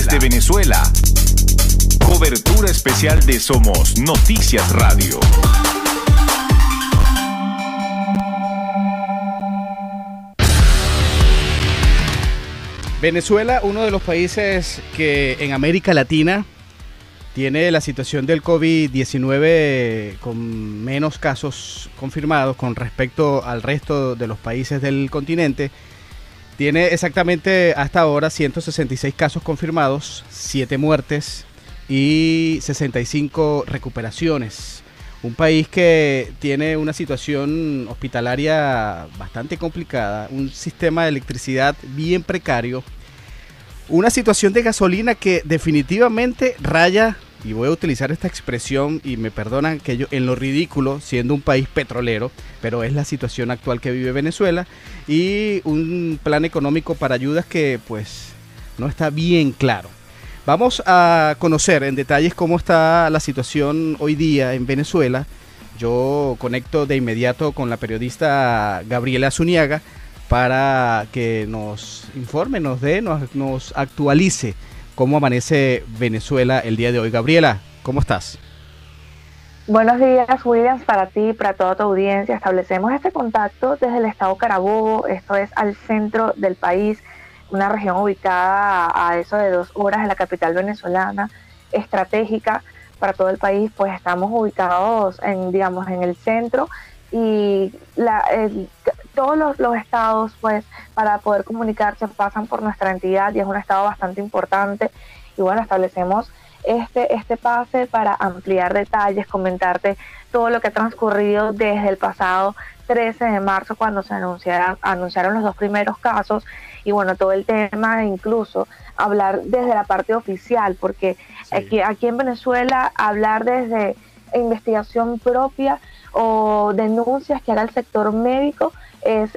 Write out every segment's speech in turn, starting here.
Desde Venezuela. Cobertura especial de Somos Noticias Radio. Venezuela, uno de los países que en América Latina tiene la situación del COVID-19 con menos casos confirmados con respecto al resto de los países del continente. Tiene exactamente hasta ahora 166 casos confirmados, 7 muertes y 65 recuperaciones. Un país que tiene una situación hospitalaria bastante complicada, un sistema de electricidad bien precario, una situación de gasolina que definitivamente raya, y voy a utilizar esta expresión y me perdonan que yo, en lo ridículo, siendo un país petrolero, pero es la situación actual que vive Venezuela, y un plan económico para ayudas que pues no está bien claro. Vamos a conocer en detalles cómo está la situación hoy día en Venezuela. Yo conecto de inmediato con la periodista Gabriela Zuniaga para que nos informe, nos actualice cómo amanece Venezuela el día de hoy. Gabriela, ¿cómo estás? Buenos días, Williams, para ti y para toda tu audiencia. Establecemos este contacto desde el estado Carabobo, esto es al centro del país, una región ubicada a eso de 2 horas de la capital venezolana, estratégica para todo el país, pues estamos ubicados en el centro y todos los estados, pues, para poder comunicarse pasan por nuestra entidad y es un estado bastante importante. Y bueno, establecemos este pase para ampliar detalles, comentarte todo lo que ha transcurrido desde el pasado 13 de marzo cuando se anunciaron los 2 primeros casos y bueno, todo el tema, incluso hablar desde la parte oficial, porque sí, aquí en Venezuela hablar desde investigación propia o denuncias que haga el sector médico es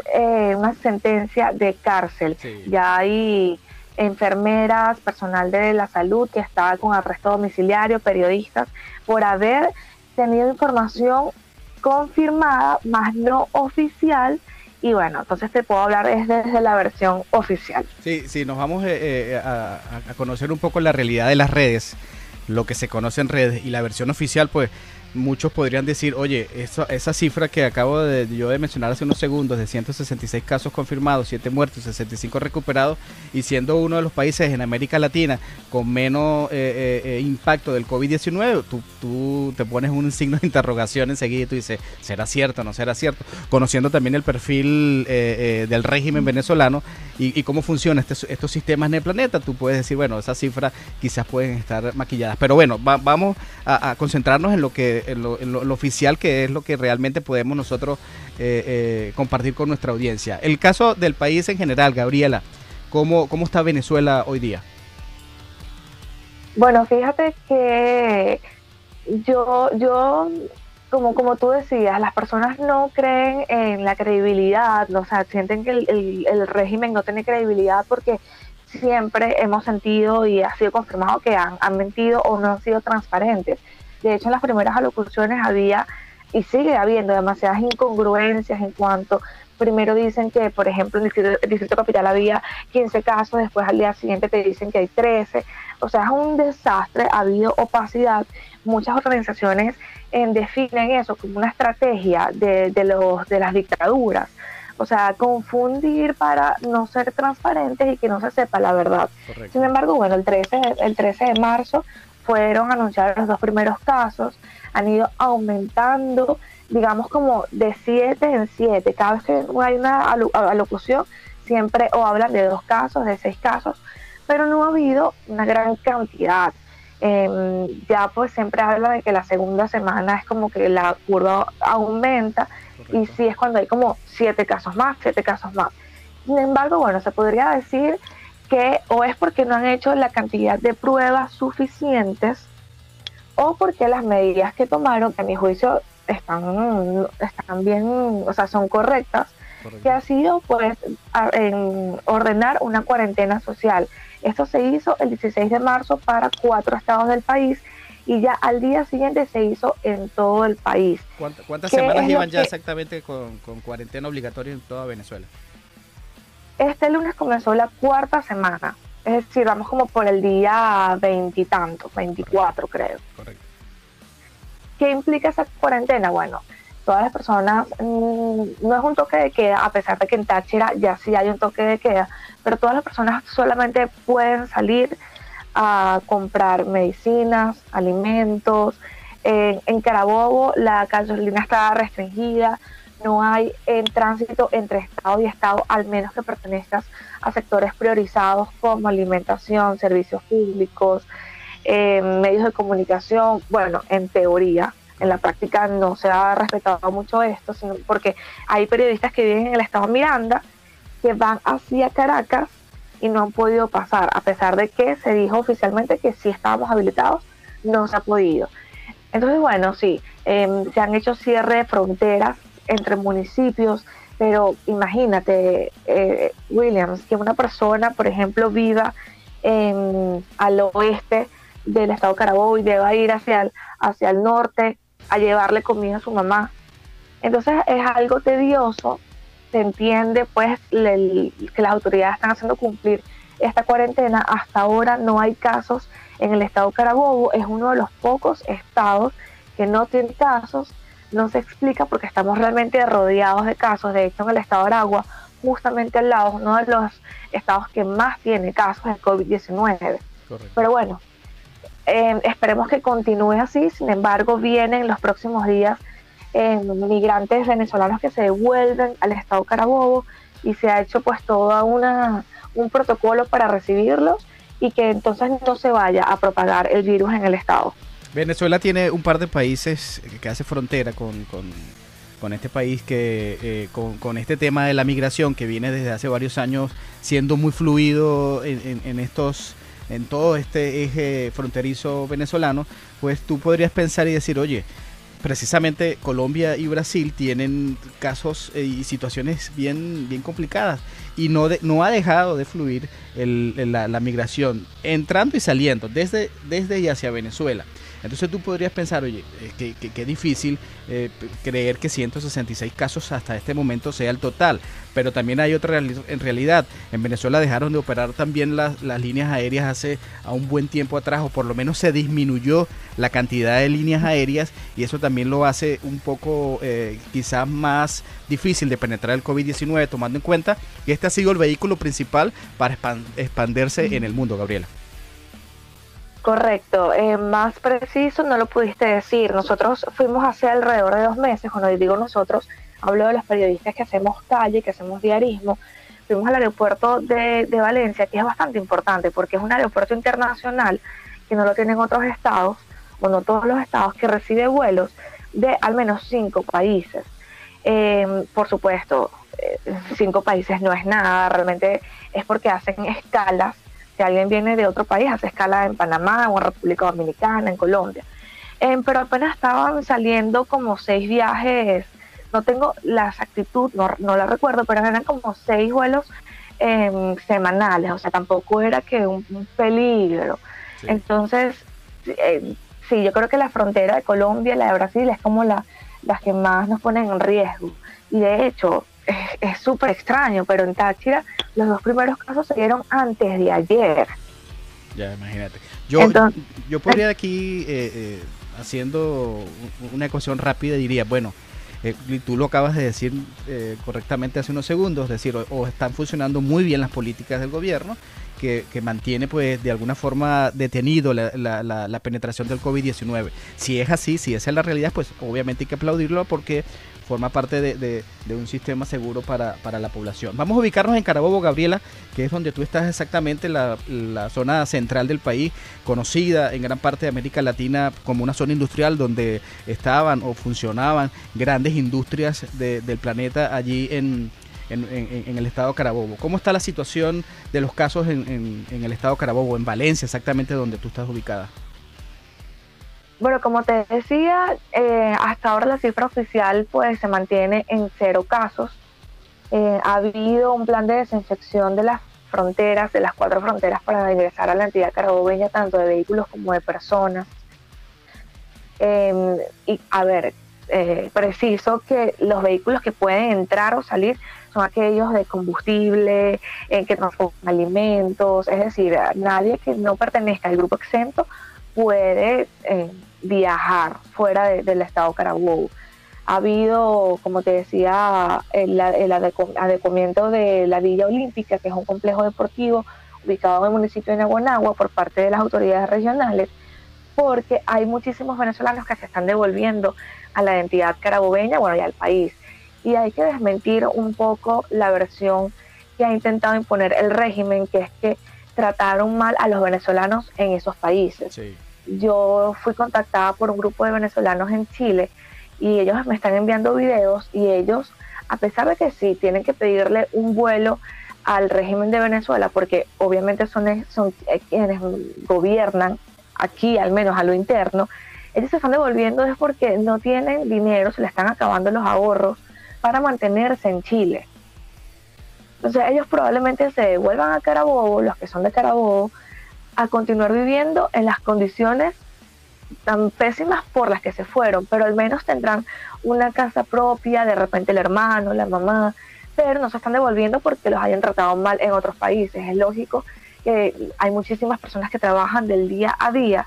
una sentencia de cárcel. Sí. Ya hay enfermeras, personal de la salud que está con arresto domiciliario, periodistas, por haber tenido información confirmada, más no oficial. Y bueno, entonces te puedo hablar desde la versión oficial. Sí, nos vamos a conocer un poco la realidad de las redes, lo que se conoce en redes y la versión oficial, pues muchos podrían decir, oye, esa cifra que acabo yo de mencionar hace unos segundos, de 166 casos confirmados, 7 muertos, 65 recuperados, y siendo uno de los países en América Latina con menos impacto del COVID-19, tú te pones un signo de interrogación enseguida y tú dices, ¿será cierto o no será cierto? Conociendo también el perfil del régimen venezolano y cómo funcionan estos sistemas en el planeta, tú puedes decir, bueno, esas cifras quizás pueden estar maquilladas. Pero bueno, vamos a concentrarnos en lo oficial, que es lo que realmente podemos nosotros compartir con nuestra audiencia. El caso del país en general, Gabriela, ¿cómo está Venezuela hoy día? Bueno, fíjate que yo como tú decías, las personas no creen en la credibilidad, o sea, sienten que el régimen no tiene credibilidad porque siempre hemos sentido y ha sido confirmado que han mentido o no han sido transparentes. De hecho, en las primeras alocuciones había y sigue habiendo demasiadas incongruencias en cuanto, primero dicen que, por ejemplo, en el Distrito Capital había 15 casos, después al día siguiente te dicen que hay 13. O sea, es un desastre, ha habido opacidad. Muchas organizaciones definen eso como una estrategia de las dictaduras. O sea, confundir para no ser transparentes y que no se sepa la verdad. Correcto. Sin embargo, bueno, el 13 de marzo fueron anunciados los 2 primeros casos, han ido aumentando, digamos como de 7 en 7. Cada vez que hay una alocución, siempre o hablan de 2 casos, de 6 casos, pero no ha habido una gran cantidad. Ya pues siempre habla de que la segunda semana es como que la curva aumenta. Correcto. Y sí es cuando hay como 7 casos más. Sin embargo, bueno, se podría decir que o es porque no han hecho la cantidad de pruebas suficientes o porque las medidas que tomaron, que a mi juicio están bien, o sea, son correctas. Correcto. Que ha sido pues ordenar una cuarentena social. Esto se hizo el 16 de marzo para 4 estados del país y ya al día siguiente se hizo en todo el país. ¿Cuántas semanas llevan ya exactamente con cuarentena obligatoria en toda Venezuela? Este lunes comenzó la 4ª semana. Es decir, vamos como por el día 20 y tanto, 24 creo. Correcto. ¿Qué implica esa cuarentena? Bueno, todas las personas, no es un toque de queda, a pesar de que en Táchira ya sí hay un toque de queda, pero todas las personas solamente pueden salir a comprar medicinas, alimentos. En Carabobo la gasolina está restringida, no hay tránsito entre estado y estado, al menos que pertenezcas a sectores priorizados como alimentación, servicios públicos, medios de comunicación. Bueno, en teoría, en la práctica no se ha respetado mucho esto, sino porque hay periodistas que viven en el estado Miranda que van hacia Caracas y no han podido pasar, a pesar de que se dijo oficialmente que sí estábamos habilitados, no se ha podido. Entonces, bueno, sí, se han hecho cierre de fronteras entre municipios, pero imagínate, Williams, que una persona, por ejemplo, viva al oeste del estado Carabobo y deba ir hacia el norte a llevarle comida a su mamá. Entonces es algo tedioso, se entiende pues que las autoridades están haciendo cumplir esta cuarentena. Hasta ahora no hay casos en el estado Carabobo, es uno de los pocos estados que no tiene casos. No se explica porque estamos realmente rodeados de casos. De hecho, en el estado de Aragua, justamente al lado, uno de los estados que más tiene casos de COVID-19. Correcto. Pero bueno, esperemos que continúe así. Sin embargo, vienen los próximos días migrantes venezolanos que se devuelven al estado Carabobo y se ha hecho pues todo un protocolo para recibirlos y que entonces no se vaya a propagar el virus en el estado. Venezuela tiene un par de países que hace frontera con este país que con este tema de la migración que viene desde hace varios años siendo muy fluido en todo este eje fronterizo venezolano. Pues tú podrías pensar y decir, oye, precisamente Colombia y Brasil tienen casos y situaciones bien complicadas y no ha dejado de fluir la migración entrando y saliendo desde y hacia Venezuela. Entonces tú podrías pensar, oye, que difícil creer que 166 casos hasta este momento sea el total, pero también hay otra en realidad. En Venezuela dejaron de operar también las líneas aéreas hace a un buen tiempo atrás, o por lo menos se disminuyó la cantidad de líneas aéreas y eso también lo hace un poco quizás más difícil de penetrar el COVID-19, tomando en cuenta que este ha sido el vehículo principal para expandirse en el mundo, Gabriela. Correcto, más preciso no lo pudiste decir. Nosotros fuimos hace alrededor de 2 meses, cuando digo nosotros, hablo de los periodistas que hacemos calle, que hacemos diarismo. Fuimos al aeropuerto de Valencia, que es bastante importante porque es un aeropuerto internacional que no lo tienen otros estados, o no todos los estados, que recibe vuelos de al menos 5 países. Por supuesto, 5 países no es nada, realmente es porque hacen escalas. Si alguien viene de otro país, hace escala en Panamá o en República Dominicana, en Colombia. Pero apenas estaban saliendo como 6 viajes, no tengo la exactitud, no la recuerdo, pero eran como 6 vuelos semanales, o sea, tampoco era que un peligro. Sí. Entonces, sí, yo creo que la frontera de Colombia y la de Brasil es como las que más nos ponen en riesgo. Y de hecho, es súper extraño, pero en Táchira los 2 primeros casos se dieron antes de ayer. Ya, imagínate. Yo podría aquí, haciendo una ecuación rápida, diría, bueno, tú lo acabas de decir correctamente hace unos segundos, es decir, o están funcionando muy bien las políticas del gobierno, que mantiene pues de alguna forma detenido la penetración del COVID-19. Si es así, si esa es la realidad, pues obviamente hay que aplaudirlo porque forma parte de un sistema seguro para la población. Vamos a ubicarnos en Carabobo, Gabriela, que es donde tú estás exactamente, la zona central del país, conocida en gran parte de América Latina como una zona industrial donde estaban o funcionaban grandes industrias del planeta allí en el estado Carabobo. ¿Cómo está la situación de los casos en el estado Carabobo, en Valencia, exactamente donde tú estás ubicada? Bueno, como te decía, hasta ahora la cifra oficial pues se mantiene en 0 casos. Ha habido un plan de desinfección de las fronteras, de las 4 fronteras para ingresar a la entidad carabobeña, tanto de vehículos como de personas. Y a ver, preciso que los vehículos que pueden entrar o salir son aquellos de combustible, que transforman alimentos, es decir, nadie que no pertenezca al grupo exento puede viajar fuera del estado Carabobo. Ha habido, como te decía, el adecuamiento de la Villa Olímpica, que es un complejo deportivo ubicado en el municipio de Naguanagua por parte de las autoridades regionales, porque hay muchísimos venezolanos que se están devolviendo a la identidad carabobeña, bueno, y al país. Y hay que desmentir un poco la versión que ha intentado imponer el régimen, que es que trataron mal a los venezolanos en esos países. Sí. Yo fui contactada por un grupo de venezolanos en Chile y ellos me están enviando videos y ellos, a pesar de que sí, tienen que pedirle un vuelo al régimen de Venezuela, porque obviamente son quienes gobiernan aquí, al menos a lo interno, ellos se están devolviendo es porque no tienen dinero, se les están acabando los ahorros para mantenerse en Chile. Entonces ellos probablemente se devuelvan a Carabobo, los que son de Carabobo, a continuar viviendo en las condiciones tan pésimas por las que se fueron, pero al menos tendrán una casa propia, de repente el hermano, la mamá, pero no se están devolviendo porque los hayan tratado mal en otros países. Es lógico que hay muchísimas personas que trabajan del día a día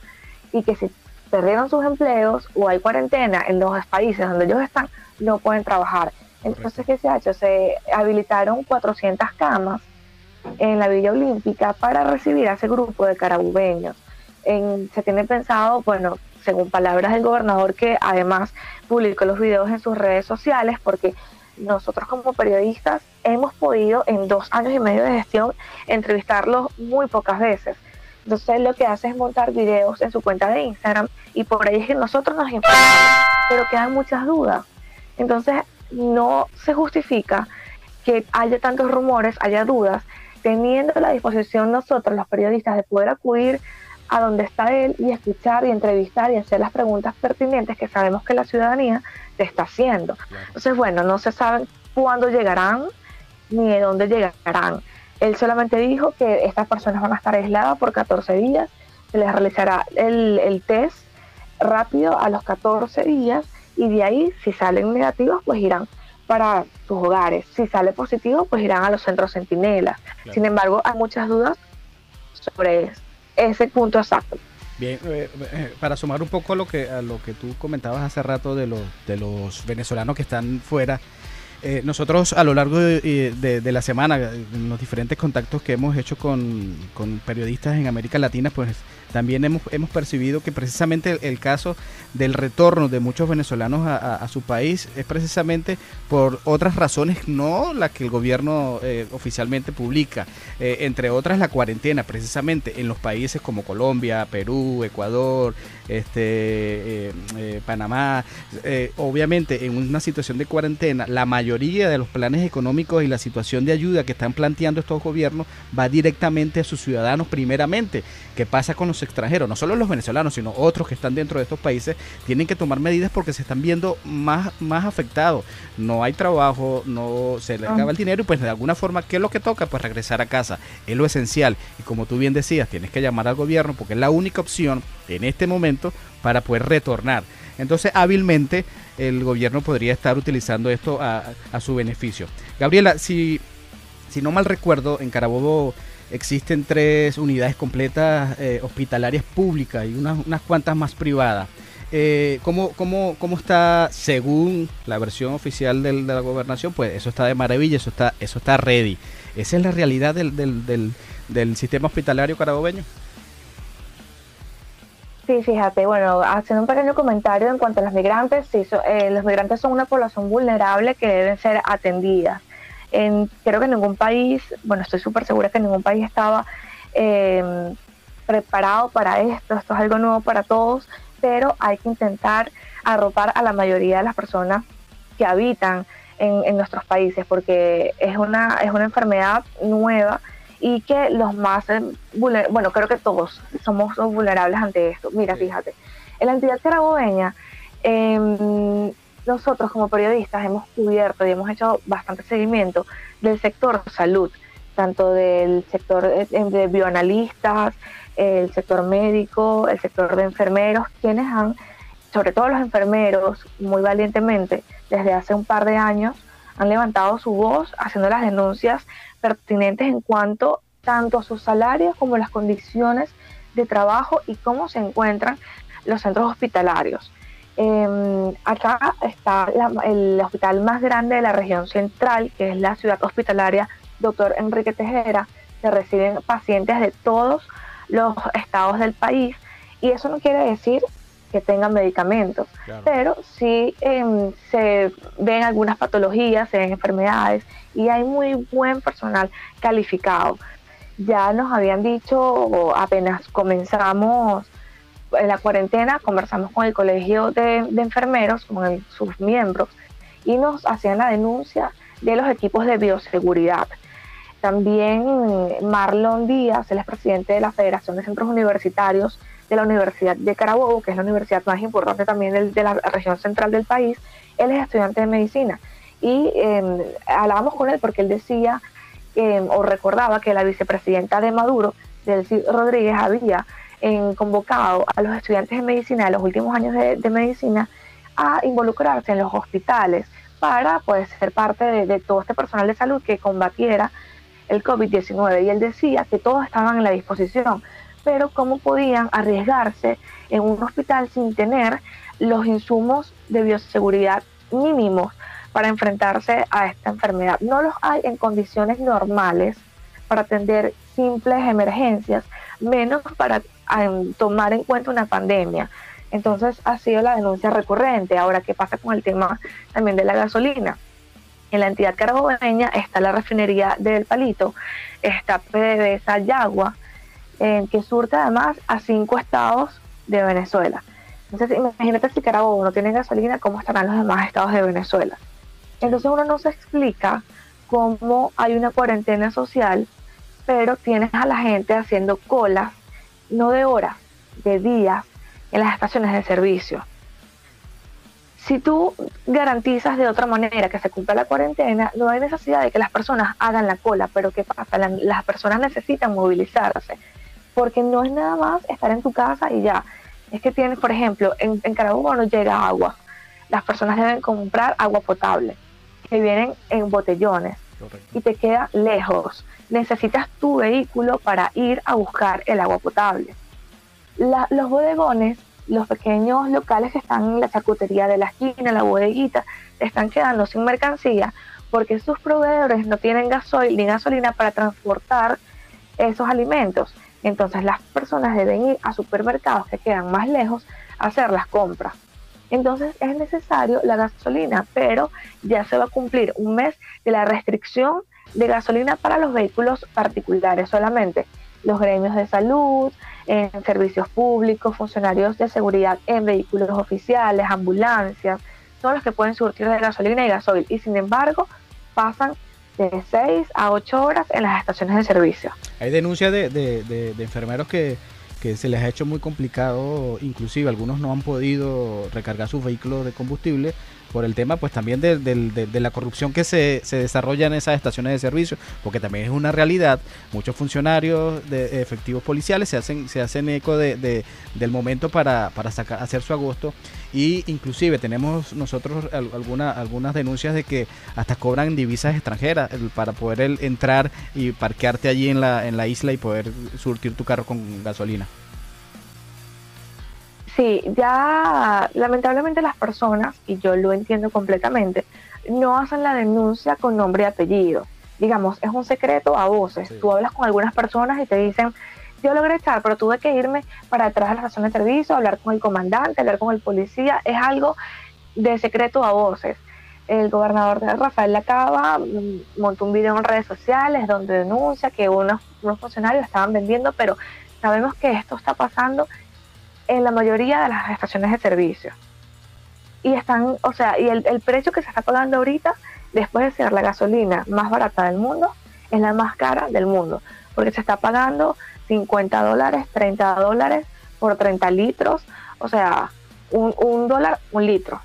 y que si perdieron sus empleos o hay cuarentena en los países donde ellos están, no pueden trabajar. Entonces, ¿qué se ha hecho? Se habilitaron 400 camas en la Villa Olímpica para recibir a ese grupo de carabobeños. Se tiene pensado, bueno, según palabras del gobernador, que además publicó los videos en sus redes sociales, porque nosotros como periodistas hemos podido en 2 años y medio de gestión entrevistarlos muy pocas veces. Entonces lo que hace es montar videos en su cuenta de Instagram y por ahí es que nosotros nos informamos, pero quedan muchas dudas. Entonces no se justifica que haya tantos rumores, haya dudas, teniendo la disposición nosotros los periodistas de poder acudir a donde está él y escuchar y entrevistar y hacer las preguntas pertinentes que sabemos que la ciudadanía te está haciendo. Claro. Entonces, bueno, no se sabe cuándo llegarán ni de dónde llegarán. Él solamente dijo que estas personas van a estar aisladas por 14 días, se les realizará el test rápido a los 14 días y de ahí, si salen negativos, pues irán para sus hogares. Si sale positivo, pues irán a los centros centinelas. Claro. Sin embargo, hay muchas dudas sobre ese punto exacto. Bien, para sumar un poco a lo que tú comentabas hace rato de los venezolanos que están fuera, nosotros a lo largo de la semana, en los diferentes contactos que hemos hecho con periodistas en América Latina, pues también hemos percibido que precisamente el caso del retorno de muchos venezolanos a su país es precisamente por otras razones, no la que el gobierno oficialmente publica, entre otras la cuarentena, precisamente en los países como Colombia, Perú, Ecuador, Panamá. Obviamente en una situación de cuarentena, la mayoría de los planes económicos y la situación de ayuda que están planteando estos gobiernos va directamente a sus ciudadanos primeramente. ¿Qué pasa con los extranjeros? No solo los venezolanos, sino otros que están dentro de estos países tienen que tomar medidas porque se están viendo más afectados. No hay trabajo, no se les acaba el dinero y pues de alguna forma, ¿qué es lo que toca? Pues regresar a casa, es lo esencial. Y como tú bien decías, tienes que llamar al gobierno porque es la única opción en este momento para poder retornar. Entonces, hábilmente, el gobierno podría estar utilizando esto a su beneficio. Gabriela, si no mal recuerdo, en Carabobo existen 3 unidades completas hospitalarias públicas y unas cuantas más privadas. ¿Cómo está según la versión oficial de la gobernación? Pues eso está de maravilla, eso está ready. ¿Esa es la realidad del sistema hospitalario carabobeño? Sí, fíjate, bueno, haciendo un pequeño comentario en cuanto a los migrantes, sí, los migrantes son una población vulnerable que deben ser atendidas. Creo que ningún país, bueno, estoy súper segura que ningún país estaba preparado para esto es algo nuevo para todos, pero hay que intentar arropar a la mayoría de las personas que habitan en nuestros países, porque es una enfermedad nueva y que los más bueno, creo que todos somos vulnerables ante esto. Mira, fíjate, en la entidad carabobeña, nosotros como periodistas hemos cubierto y hemos hecho bastante seguimiento del sector salud, tanto del sector de bioanalistas, el sector médico, el sector de enfermeros, quienes han, sobre todo los enfermeros, muy valientemente, desde hace un par de años, han levantado su voz haciendo las denuncias pertinentes en cuanto tanto a sus salarios como las condiciones de trabajo y cómo se encuentran los centros hospitalarios. Acá está el hospital más grande de la región central, que es la ciudad hospitalaria Dr. Enrique Tejera, que reciben pacientes de todos los estados del país, y eso no quiere decir que tengan medicamentos, claro, pero sí se ven algunas patologías, se ven enfermedades, y hay muy buen personal calificado. Ya nos habían dicho, apenas comenzamos la cuarentena, conversamos con el colegio de enfermeros, con sus miembros, y nos hacían la denuncia de los equipos de bioseguridad. También Marlon Díaz, él es presidente de la Federación de Centros Universitarios de la Universidad de Carabobo, que es la universidad más importante también de la región central del país. Él es estudiante de medicina, y hablábamos con él porque él decía o recordaba que la vicepresidenta de Maduro, Delcy Rodríguez, había convocado a los estudiantes de medicina de los últimos años de medicina a involucrarse en los hospitales para poder ser parte de todo este personal de salud que combatiera el COVID-19, y él decía que todos estaban en la disposición, pero cómo podían arriesgarse en un hospital sin tener los insumos de bioseguridad mínimos para enfrentarse a esta enfermedad. No los hay en condiciones normales para atender simples emergencias, menos para tomar en cuenta una pandemia. Entonces ha sido la denuncia recurrente. Ahora, ¿qué pasa con el tema también de la gasolina? En la entidad carabobeña está la refinería del Palito, está PDVSA Yagua, que surte además a 5 estados de Venezuela. Entonces imagínate, si Carabobo no tiene gasolina, ¿cómo estarán los demás estados de Venezuela? Entonces uno no se explica cómo hay una cuarentena social, pero tienes a la gente haciendo colas, no de horas, de días, en las estaciones de servicio. Si tú garantizas de otra manera que se cumpla la cuarentena, no hay necesidad de que las personas hagan la cola. Pero ¿qué pasa? Las personas necesitan movilizarse, porque no es nada más estar en tu casa y ya. Es que tienes, por ejemplo, en Carabobo no llega agua. Las personas deben comprar agua potable, que vienen en botellones. Correcto. Y te queda lejos. Necesitas tu vehículo para ir a buscar el agua potable. Los bodegones, los pequeños locales que están en la charcutería de la esquina, la bodeguita, están quedando sin mercancía porque sus proveedores no tienen gasoil ni gasolina para transportar esos alimentos. Entonces las personas deben ir a supermercados que quedan más lejos a hacer las compras. Entonces es necesario la gasolina, pero ya se va a cumplir un mes de la restricción de gasolina para los vehículos particulares solamente. Los gremios de salud, en servicios públicos, funcionarios de seguridad en vehículos oficiales, ambulancias, todos los que pueden surtir de gasolina y gasoil, y sin embargo pasan de 6 a 8 horas en las estaciones de servicio. Hay denuncias de enfermeros que se les ha hecho muy complicado, inclusive algunos no han podido recargar sus vehículos de combustible por el tema, pues también de la corrupción que se desarrolla en esas estaciones de servicio, porque también es una realidad. Muchos funcionarios de efectivos policiales se hacen eco del momento para hacer su agosto, y inclusive tenemos nosotros algunas denuncias de que hasta cobran divisas extranjeras para poder entrar y parquearte allí en la isla y poder surtir tu carro con gasolina. Sí, ya lamentablemente las personas, y yo lo entiendo completamente, no hacen la denuncia con nombre y apellido. Digamos, es un secreto a voces. Sí. Tú hablas con algunas personas y te dicen, yo logré echar, pero tuve que irme para atrás a la estación de servicio, hablar con el comandante, hablar con el policía. Es algo de secreto a voces. El gobernador de Rafael Lacaba montó un video en redes sociales donde denuncia que unos funcionarios estaban vendiendo, pero sabemos que esto está pasando en la mayoría de las estaciones de servicio. Y están, o sea, y el precio que se está pagando ahorita, después de ser la gasolina más barata del mundo, es la más cara del mundo, porque se está pagando $50, $30 por 30 litros, o sea, $1 un litro,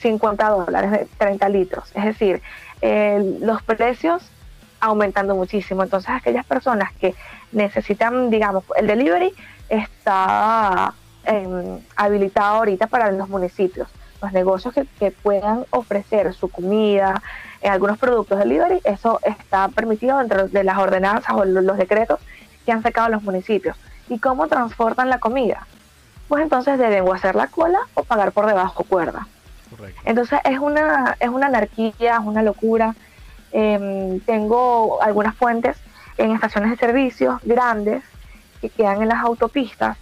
$50 de 30 litros, es decir, los precios aumentando muchísimo. Entonces aquellas personas que necesitan, digamos, el delivery está habilitado ahorita para los municipios, los negocios que puedan ofrecer su comida, algunos productos delivery, eso está permitido dentro de las ordenanzas o los decretos que han sacado los municipios. ¿Y cómo transportan la comida? Pues entonces deben o hacer la cola o pagar por debajo cuerda. Correcto. Entonces es una anarquía, es una locura. Tengo algunas fuentes en estaciones de servicios grandes que quedan en las autopistas,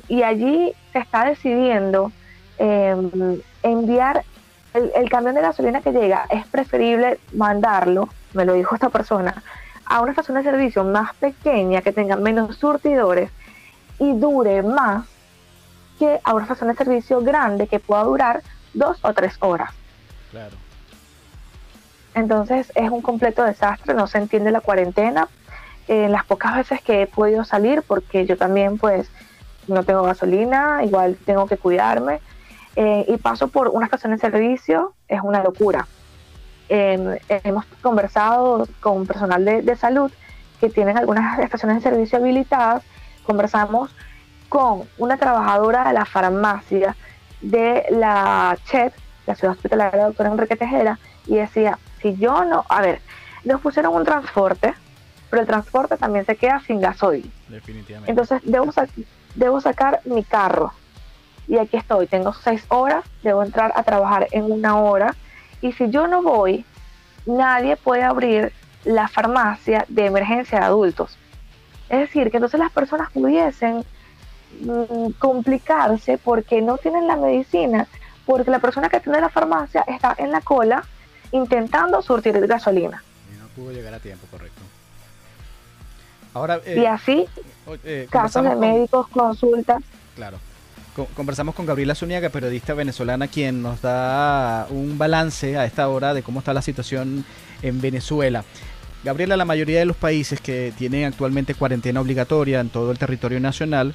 y allí se está decidiendo enviar el camión de gasolina que llega. Es preferible mandarlo, me lo dijo esta persona, a una estación de servicio más pequeña que tenga menos surtidores y dure más, que a una estación de servicio grande que pueda durar 2 o 3 horas. Claro. Entonces es un completo desastre, no se entiende la cuarentena. Las pocas veces que he podido salir, porque yo también pues no tengo gasolina, igual tengo que cuidarme, y paso por una estación de servicio, es una locura. Hemos conversado con personal de salud que tienen algunas estaciones de servicio habilitadas. Conversamos con una trabajadora de la farmacia de la CHET, la Ciudad Hospitalaria Doctora Enrique Tejera, y decía, si yo no, a ver, nos pusieron un transporte, pero el transporte también se queda sin gasoil. Definitivamente. Entonces debo sacar mi carro, y aquí estoy, tengo 6 horas, debo entrar a trabajar en 1 hora, y si yo no voy, nadie puede abrir la farmacia de emergencia de adultos. Es decir, que entonces las personas pudiesen complicarse porque no tienen la medicina, porque la persona que tiene la farmacia está en la cola intentando surtir gasolina. Y no pudo llegar a tiempo, correcto. Ahora, y así, casos de médicos, consultas. Claro. Conversamos con Gabriela Zúñiga, periodista venezolana, quien nos da un balance a esta hora de cómo está la situación en Venezuela. Gabriela, la mayoría de los países que tienen actualmente cuarentena obligatoria en todo el territorio nacional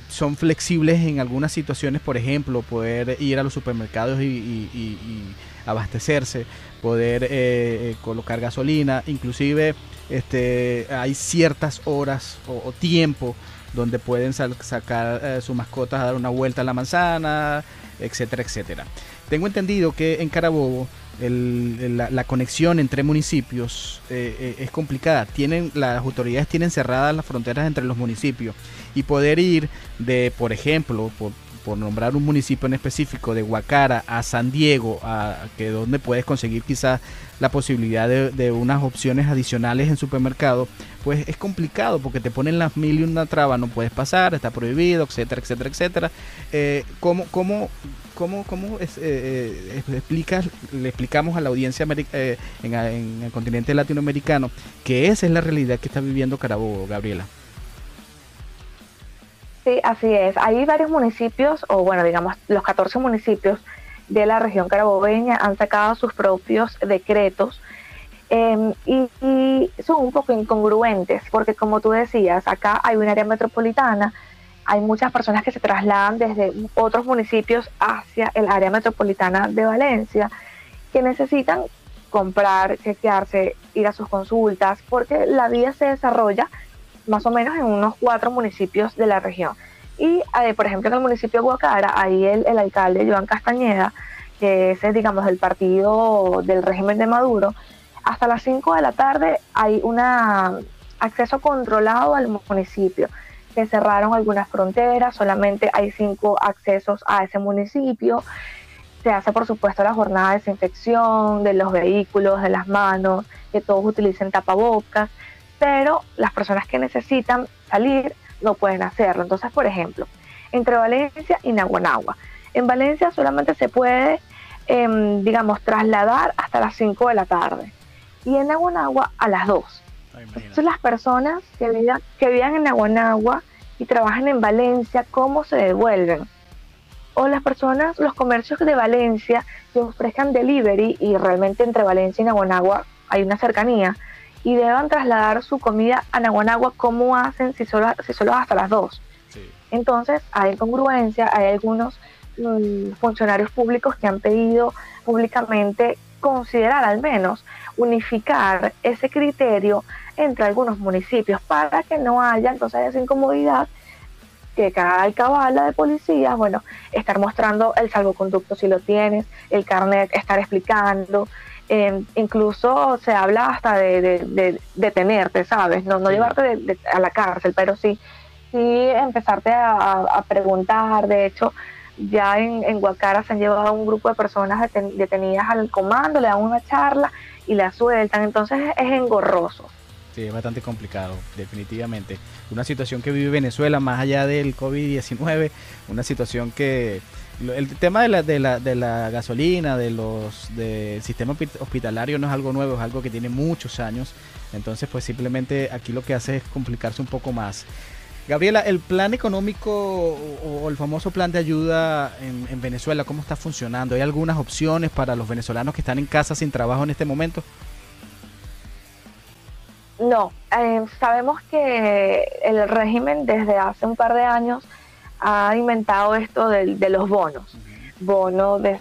son flexibles en algunas situaciones, por ejemplo, poder ir a los supermercados y abastecerse, poder colocar gasolina, inclusive hay ciertas horas o tiempo donde pueden sacar sus mascotas a dar una vuelta a la manzana, etcétera, etcétera. Tengo entendido que en Carabobo la conexión entre municipios es complicada. Las autoridades tienen cerradas las fronteras entre los municipios, y poder ir de, por ejemplo, por nombrar un municipio en específico, de Guacara a San Diego, que donde puedes conseguir quizás la posibilidad de unas opciones adicionales en supermercado, pues es complicado porque te ponen las mil y una trabas, no puedes pasar, está prohibido, etcétera, etcétera, etcétera. ¿Cómo le explicamos a la audiencia en el continente latinoamericano que esa es la realidad que está viviendo Carabobo, Gabriela? Sí, así es. Hay varios municipios, o bueno, digamos, los 14 municipios de la región carabobeña han sacado sus propios decretos, y son un poco incongruentes, porque como tú decías, acá hay un área metropolitana, hay muchas personas que se trasladan desde otros municipios hacia el área metropolitana de Valencia, que necesitan comprar, chequearse, ir a sus consultas, porque la vía se desarrolla más o menos en unos 4 municipios de la región. Y por ejemplo, en el municipio de Guacara, ahí el alcalde Joan Castañeda, que es, digamos, del partido del régimen de Maduro, hasta las 5 de la tarde hay un acceso controlado al municipio. Se cerraron algunas fronteras, solamente hay 5 accesos a ese municipio. Se hace, por supuesto, la jornada de desinfección de los vehículos, de las manos, que todos utilicen tapabocas, pero las personas que necesitan salir no pueden hacerlo. Entonces, por ejemplo, entre Valencia y Naguanagua, en Valencia solamente se puede, digamos, trasladar hasta las 5 de la tarde, y en Naguanagua a las 2. Entonces, las personas que vivan en Naguanagua y trabajan en Valencia, ¿cómo se devuelven? O las personas, los comercios de Valencia que ofrezcan delivery, y realmente entre Valencia y Naguanagua hay una cercanía, y deban trasladar su comida a Naguanagua, ¿cómo hacen si solo hasta las 2? Sí. Entonces hay incongruencia, hay algunos funcionarios públicos que han pedido públicamente considerar, al menos unificar ese criterio entre algunos municipios, para que no haya entonces esa incomodidad que cada alcabala de policías, bueno, estar mostrando el salvoconducto si lo tienes, el carnet, estar explicando, incluso se habla hasta de detenerte, ¿sabes? No llevarte a la cárcel, pero sí empezarte a preguntar. De hecho, ya en Guacara se han llevado a un grupo de personas detenidas al comando, le dan una charla y la sueltan, entonces es engorroso. Sí, es bastante complicado, definitivamente. Una situación que vive Venezuela más allá del COVID-19, una situación que el tema de la gasolina, del sistema hospitalario no es algo nuevo, es algo que tiene muchos años. Entonces, pues simplemente aquí lo que hace es complicarse un poco más. Gabriela, el plan económico o el famoso plan de ayuda en Venezuela, ¿cómo está funcionando? ¿Hay algunas opciones para los venezolanos que están en casa sin trabajo en este momento? No, sabemos que el régimen desde hace un par de años ha inventado esto de los bonos. Bono de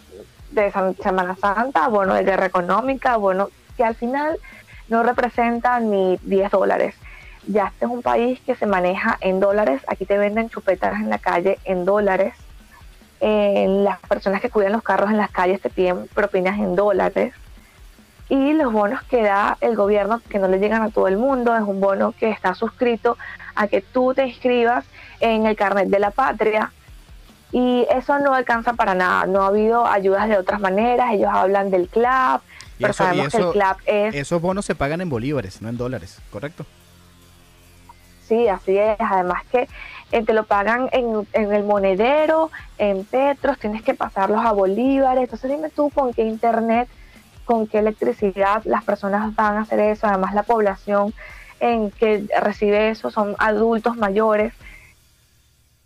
Semana Santa, bono de guerra económica, bono que al final no representa ni $10. Ya este es un país que se maneja en dólares. Aquí te venden chupetas en la calle en dólares. Las personas que cuidan los carros en las calles te piden propinas en dólares. Y los bonos que da el gobierno, que no le llegan a todo el mundo, es un bono que está suscrito a que tú te inscribas en el carnet de la patria, y eso no alcanza para nada. No ha habido ayudas de otras maneras. Ellos hablan del CLAP, pero sabemos que el CLAP es... Esos bonos se pagan en bolívares, no en dólares, ¿correcto? Sí, así es. Además que te lo pagan en el monedero, en petros, tienes que pasarlos a bolívares. Entonces dime tú con qué internet, con qué electricidad las personas van a hacer eso. Además, la población en que recibe eso son adultos mayores.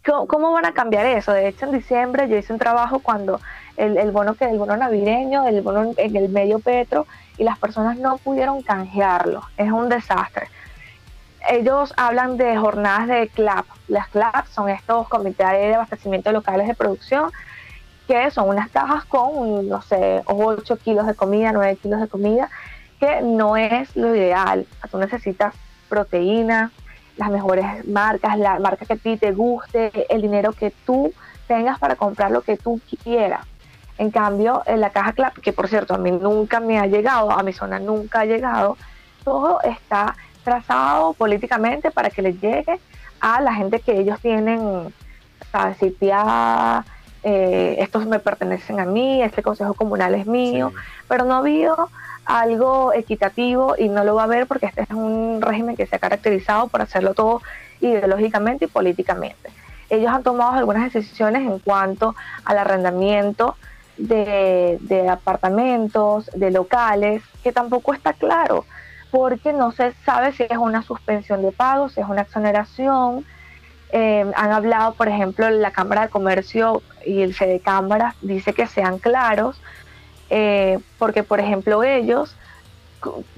¿Cómo van a cambiar eso? De hecho, en diciembre yo hice un trabajo cuando el bono navideño, el bono en el medio petro, y las personas no pudieron canjearlo. Es un desastre. Ellos hablan de jornadas de CLAP. Las CLAP son estos comités de abastecimiento locales de producción, que son unas cajas con, no sé, 8 kilos de comida, 9 kilos de comida, que no es lo ideal. Tú necesitas proteína, las mejores marcas, la marca que a ti te guste, el dinero que tú tengas para comprar lo que tú quieras. En cambio, en la caja CLAP, que por cierto a mí nunca me ha llegado, a mi zona nunca ha llegado, todo está trazado políticamente para que les llegue a la gente que ellos tienen, ¿sabes? Sitiada, estos me pertenecen a mí, este consejo comunal es mío, sí. Pero no ha habido algo equitativo, y no lo va a haber porque este es un régimen que se ha caracterizado por hacerlo todo ideológicamente y políticamente. Ellos han tomado algunas decisiones en cuanto al arrendamiento de apartamentos, de locales, que tampoco está claro, porque no se sabe si es una suspensión de pagos, si es una exoneración. Han hablado, por ejemplo, la Cámara de Comercio y el Fedecámara dice que sean claros, porque, por ejemplo, ellos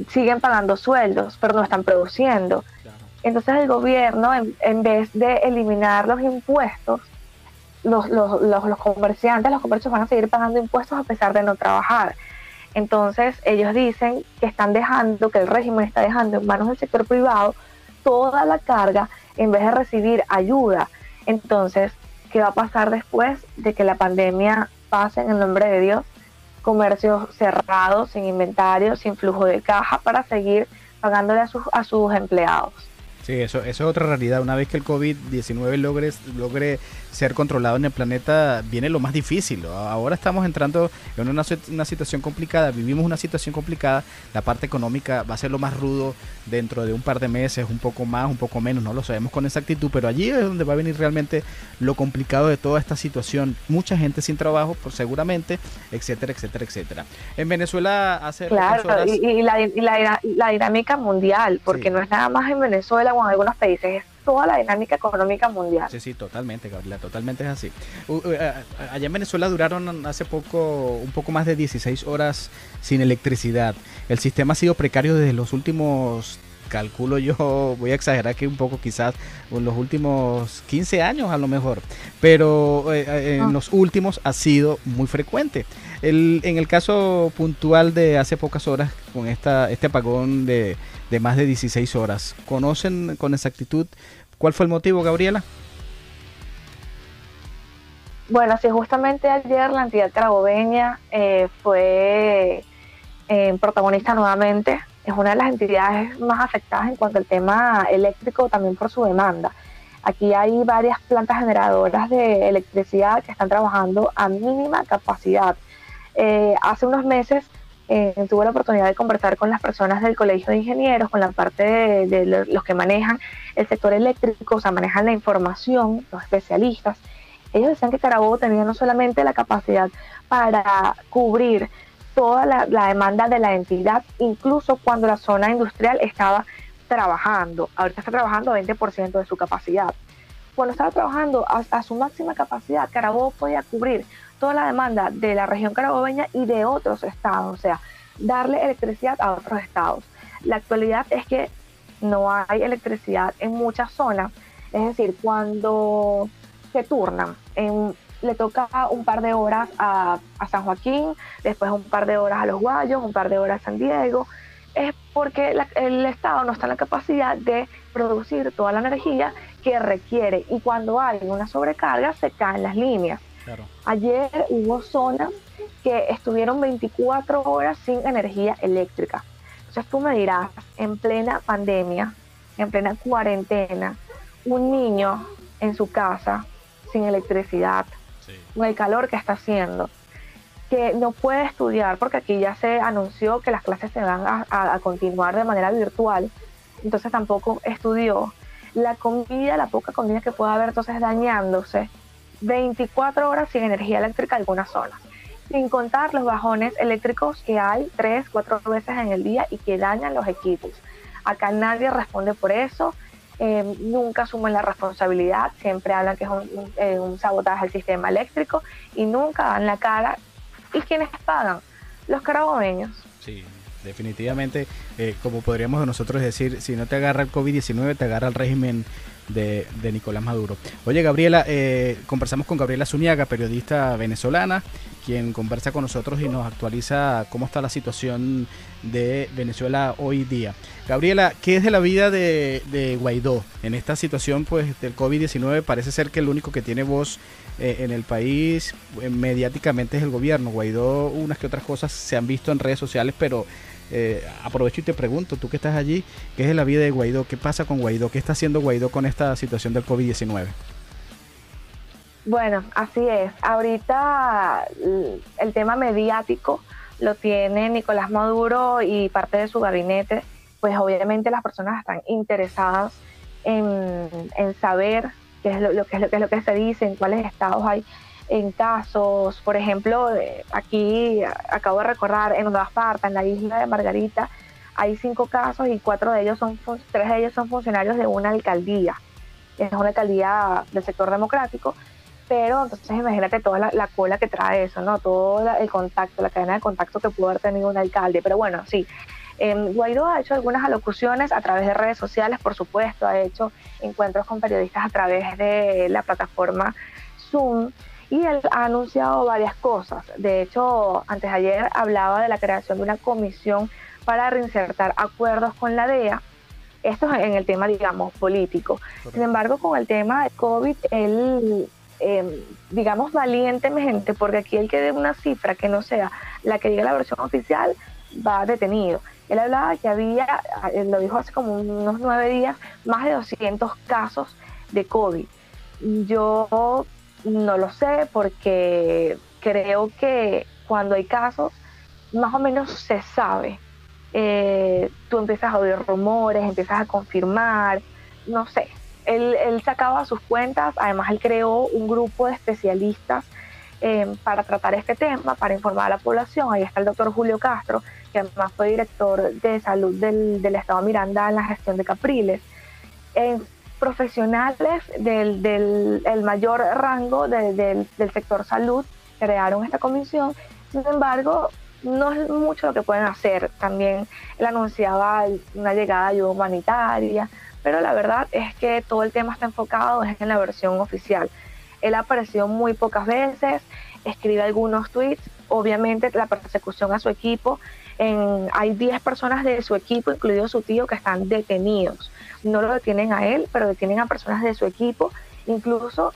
siguen pagando sueldos, pero no están produciendo. Claro. Entonces el gobierno, en vez de eliminar los impuestos, los comerciantes, los comercios van a seguir pagando impuestos a pesar de no trabajar. Entonces ellos dicen que el régimen está dejando en manos del sector privado toda la carga en vez de recibir ayuda. Entonces, ¿qué va a pasar después de que la pandemia pase, en el nombre de Dios? Comercios cerrados, sin inventario, sin flujo de caja para seguir pagándole a sus empleados. Sí, eso es otra realidad. Una vez que el COVID-19 logre ser controlado en el planeta, viene lo más difícil. Ahora estamos entrando en una situación complicada, vivimos una situación complicada. La parte económica va a ser lo más rudo dentro de un par de meses, un poco más, un poco menos, no lo sabemos con exactitud, pero allí es donde va a venir realmente lo complicado de toda esta situación. Mucha gente sin trabajo, pues seguramente, etcétera, etcétera, etcétera. En Venezuela hace pocas horas... y la dinámica mundial, porque sí, no es nada más en Venezuela o en algunos países, es toda la dinámica económica mundial. Sí, totalmente, Gabriela, totalmente es así. Allá en Venezuela duraron hace poco un poco más de 16 horas sin electricidad. El sistema ha sido precario desde los últimos, calculo yo, voy a exagerar que un poco quizás, en los últimos 15 años a lo mejor, pero en los últimos ha sido muy frecuente. En el caso puntual de hace pocas horas, con este apagón de más de 16 horas, ¿conocen con exactitud cuál fue el motivo, Gabriela? Bueno, sí, justamente ayer la entidad carabobeña fue protagonista nuevamente. Es una de las entidades más afectadas en cuanto al tema eléctrico, también por su demanda. Aquí hay varias plantas generadoras de electricidad que están trabajando a mínima capacidad. Hace unos meses tuve la oportunidad de conversar con las personas del Colegio de Ingenieros, con la parte de los que manejan el sector eléctrico, o sea, manejan la información, los especialistas. Ellos decían que Carabobo tenía no solamente la capacidad para cubrir toda la demanda de la entidad, incluso cuando la zona industrial estaba trabajando. Ahorita está trabajando a 20% de su capacidad. Cuando estaba trabajando a su máxima capacidad, Carabobo podía cubrir toda la demanda de la región carabobeña y de otros estados, o sea, darle electricidad a otros estados. La actualidad es que no hay electricidad en muchas zonas, es decir, cuando se turnan, le toca un par de horas a San Joaquín, después un par de horas a Los Guayos, un par de horas a San Diego, es porque el Estado no está en la capacidad de producir toda la energía que requiere, y cuando hay una sobrecarga se caen las líneas. Claro. Ayer hubo zonas que estuvieron 24 horas sin energía eléctrica. Entonces tú me dirás, en plena pandemia, en plena cuarentena, un niño en su casa sin electricidad, sí, con el calor que está haciendo, que no puede estudiar, porque aquí ya se anunció que las clases se van a continuar de manera virtual, entonces tampoco estudió. La comida, la poca comida que pueda haber, entonces dañándose. 24 horas sin energía eléctrica en algunas zonas, sin contar los bajones eléctricos que hay 3, 4 veces en el día y que dañan los equipos. Acá nadie responde por eso, nunca asumen la responsabilidad, siempre hablan que es un sabotaje al sistema eléctrico y nunca dan la cara. ¿Y quiénes pagan? Los carabobeños. Sí, definitivamente, como podríamos nosotros decir, si no te agarra el COVID-19, te agarra el régimen de Nicolás Maduro. Oye, Gabriela, conversamos con Gabriela Zuniaga, periodista venezolana, quien conversa con nosotros y nos actualiza cómo está la situación de Venezuela hoy día. Gabriela, ¿qué es de la vida de Guaidó? En esta situación pues del COVID-19 parece ser que el único que tiene voz en el país mediáticamente es el gobierno. Guaidó, unas que otras cosas se han visto en redes sociales, pero aprovecho y te pregunto, tú que estás allí, ¿qué es de la vida de Guaidó? ¿Qué pasa con Guaidó? ¿Qué está haciendo Guaidó con esta situación del COVID-19? Bueno, así es. Ahorita el tema mediático lo tiene Nicolás Maduro y parte de su gabinete. Pues obviamente las personas están interesadas en saber qué es lo que se dice, en cuáles estados hay en casos. Por ejemplo, aquí acabo de recordar, en Nueva Esparta, en la isla de Margarita, hay 5 casos y 3 de ellos son funcionarios de una alcaldía. Es una alcaldía del sector democrático, pero entonces imagínate toda la cola que trae eso, ¿no? Todo el contacto, la cadena de contacto que pudo haber tenido un alcalde. Pero bueno, sí, Guaidó ha hecho algunas alocuciones a través de redes sociales, por supuesto, ha hecho encuentros con periodistas a través de la plataforma Zoom, y él ha anunciado varias cosas. De hecho, antes de ayer hablaba de la creación de una comisión para reinsertar acuerdos con la DEA. Esto es en el tema, digamos, político. Sin embargo, con el tema de COVID, él, digamos, valientemente, porque aquí el que dé una cifra que no sea la que diga la versión oficial, va detenido. Él hablaba que había, lo dijo hace como unos 9 días, más de 200 casos de COVID. Yo no lo sé, porque creo que cuando hay casos, más o menos se sabe. Tú empiezas a oír rumores, empiezas a confirmar, no sé. Él sacaba sus cuentas, además él creó un grupo de especialistas para tratar este tema, para informar a la población. Ahí está el doctor Julio Castro, que además fue director de salud del estado Miranda en la gestión de Capriles. Profesionales del mayor rango del sector salud crearon esta comisión. Sin embargo, no es mucho lo que pueden hacer. También él anunciaba una llegada de ayuda humanitaria, pero la verdad es que todo el tema está enfocado en la versión oficial. Él apareció muy pocas veces, escribe algunos tweets. Obviamente la persecución a su equipo, hay 10 personas de su equipo, incluido su tío, que están detenidos. No lo detienen a él, pero detienen a personas de su equipo. Incluso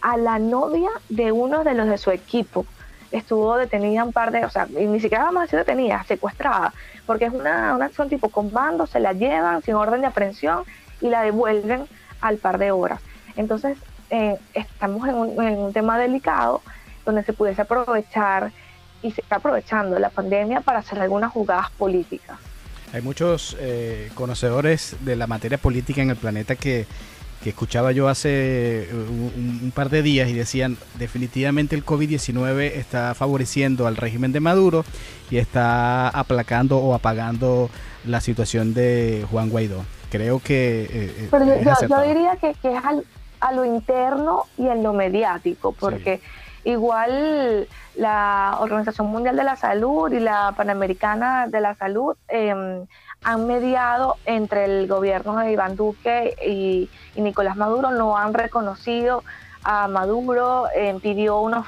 a la novia de uno de los de su equipo. Estuvo detenida y ni siquiera vamos a decir detenida, secuestrada, porque es una acción tipo comando, se la llevan sin orden de aprehensión y la devuelven al par de horas. Entonces, estamos en un tema delicado donde se pudiese aprovechar, y se está aprovechando la pandemia para hacer algunas jugadas políticas. Hay muchos conocedores de la materia política en el planeta que escuchaba yo hace un par de días y decían definitivamente el COVID-19 está favoreciendo al régimen de Maduro y está aplacando o apagando la situación de Juan Guaidó. Creo que pero yo diría que es a lo interno y en lo mediático, porque sí, igual la Organización Mundial de la Salud y la Panamericana de la Salud han mediado entre el gobierno de Iván Duque y Nicolás Maduro, no han reconocido a Maduro. Maduro pidió unos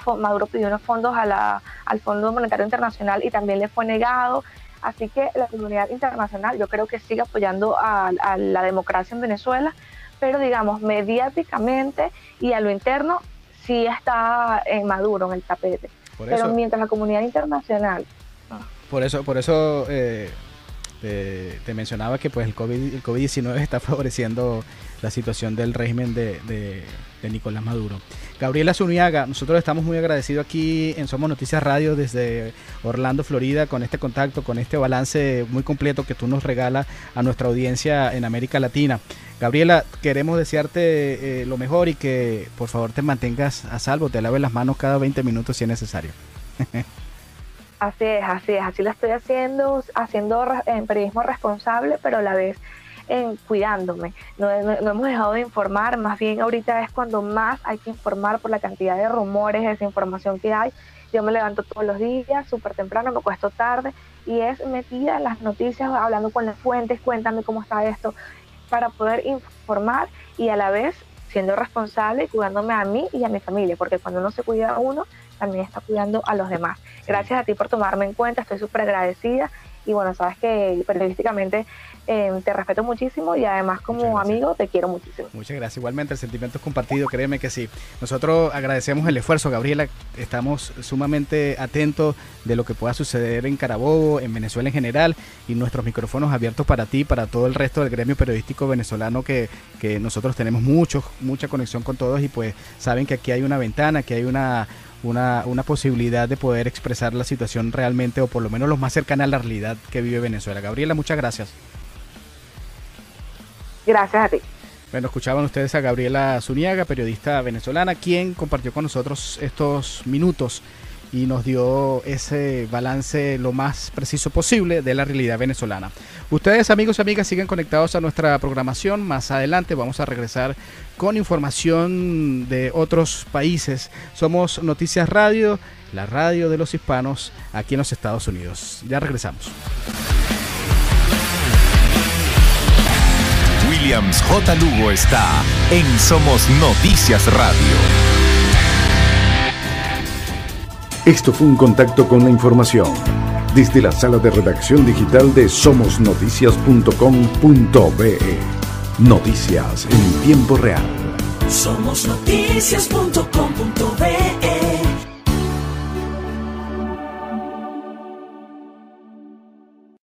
fondos al Fondo Monetario Internacional y también le fue negado. Así que la comunidad internacional yo creo que sigue apoyando a la democracia en Venezuela, pero digamos mediáticamente y a lo interno sí está Maduro en el tapete. Pero mientras la comunidad internacional... Por eso te mencionaba que pues el COVID-19 está favoreciendo la situación del régimen de Nicolás Maduro. Gabriela Zuniaga, nosotros estamos muy agradecidos aquí en Somos Noticias Radio desde Orlando, Florida, con este contacto, con este balance muy completo que tú nos regalas a nuestra audiencia en América Latina. Gabriela, queremos desearte lo mejor y que por favor te mantengas a salvo, te laves las manos cada 20 minutos si es necesario. Así lo estoy haciendo periodismo responsable, pero a la vez cuidándome. No hemos dejado de informar, más bien ahorita es cuando más hay que informar por la cantidad de rumores, desinformación que hay. Yo me levanto todos los días, súper temprano, me acuesto tarde, y es metida en las noticias, hablando con las fuentes, cuéntame cómo está esto, para poder informar y a la vez siendo responsable y cuidándome a mí y a mi familia, porque cuando uno se cuida a uno, también está cuidando a los demás. Gracias a ti por tomarme en cuenta, estoy súper agradecida y bueno, sabes que periodísticamente te respeto muchísimo y además como amigo te quiero muchísimo. Muchas gracias, igualmente el sentimiento es compartido, créeme que sí. Nosotros agradecemos el esfuerzo, Gabriela, estamos sumamente atentos de lo que pueda suceder en Carabobo, en Venezuela en general, y nuestros micrófonos abiertos para ti, para todo el resto del gremio periodístico venezolano que nosotros tenemos mucha conexión con todos y pues saben que aquí hay una ventana, que hay una posibilidad de poder expresar la situación realmente, o por lo menos lo más cercana a la realidad que vive Venezuela. Gabriela, muchas gracias. Gracias a ti. Bueno, escuchaban ustedes a Gabriela Zuniaga, periodista venezolana, quien compartió con nosotros estos minutos y nos dio ese balance lo más preciso posible de la realidad venezolana. Ustedes, amigos y amigas, siguen conectados a nuestra programación. Más adelante vamos a regresar con información de otros países. Somos Noticias Radio, la radio de los hispanos aquí en los Estados Unidos. Ya regresamos. Williams J. Lugo está en Somos Noticias Radio. Esto fue un contacto con la información desde la sala de redacción digital de somosnoticias.com.be. Noticias en tiempo real. Somosnoticias.com.be